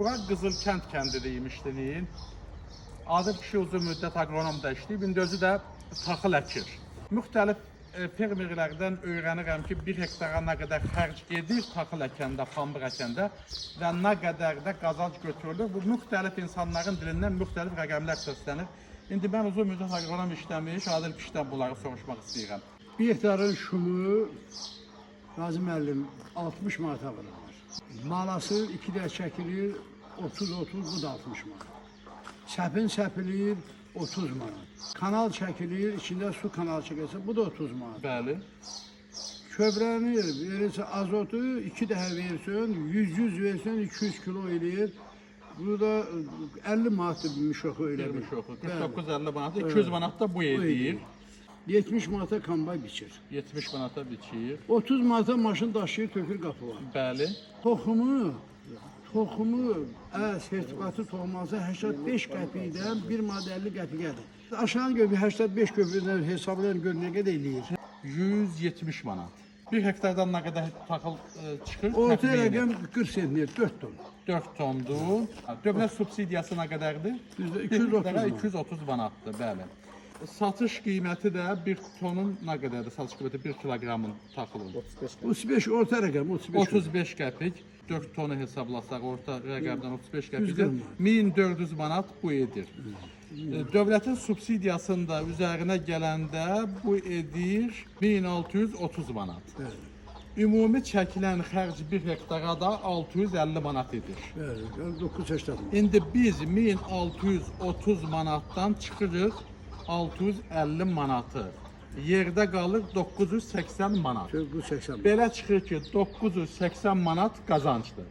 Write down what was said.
Bura Qızılkənd kəndi deymişdiniyin. Adil kişi uzun müddət aqronomda işləyib, indi özü də taxıl əkir. Müxtəlif fermerlərdən öyrənirəm ki, 1 hektara nə qədər xərc edir taxıl əkəndə, pambıq əkəndə və nə qədər də qazanc götürülür. Bu müxtəlif insanların dilindən müxtəlif rəqəmlər səslənir. İndi mən uzun müddət aqronom işləmiş, Adil kişidən bunları soruşmaq istəyirəm. 1 hektarın şumu Nazım müəllim 60 manata vurulur. Malası 2 də çəkilir 30-30, bu da 60 manat. Səpin səpilir 30 manat. Kanal çəkilir, içində su kanal çəkilsə, bu da 30 manat. Bəli. Kövrəni verirsə azotu 2 dəfə versən, 100 versən 200 kilo eləyir. Burada 50 manatdır müşoxu elə bir. 49-50 manat, 200 manat da bu edir. 70 manata kombay biçir. 70 manata biçir. 30 manata maşın daşıyır, tökür qapıya. Bəli. Toxumu, sertifikatı toxuması 85 qəpikdən 1 manat 50 qəpikədir. Aşağı göbü 85 köprüdən hesablayan gör nə qədər eləyir. 170 manat. 1 hektardan nə qədər taxıl çıxır? Orta rəqəm 40 sentner, 4 ton. 4 tondur. Dövlət subsidiyası nə qədərdir? Düzdür, 230 manatdır, bəli. Satış qiyməti də 1 tonun nə qədərdir? Satış qiyməti 1 kiloqramın taxılın. 35 orta rəqəm, 35 qəpik. 4 tonu hesablasaq orta rəqəmdən 35 qəpikdir. 1400 manat bu edir. Dövlətin subsidiyasında üzərinə gələndə bu edir 1630 manat. Ümumi çəkilən xərc 1 hektara da 650 manat edir. Bəli, 980. İndi biz 1630 manatdan çıxırıq 650 manatı. Yerdə qalır 980 manat. 980. Belə çıxır ki, 980 manat qazancdır.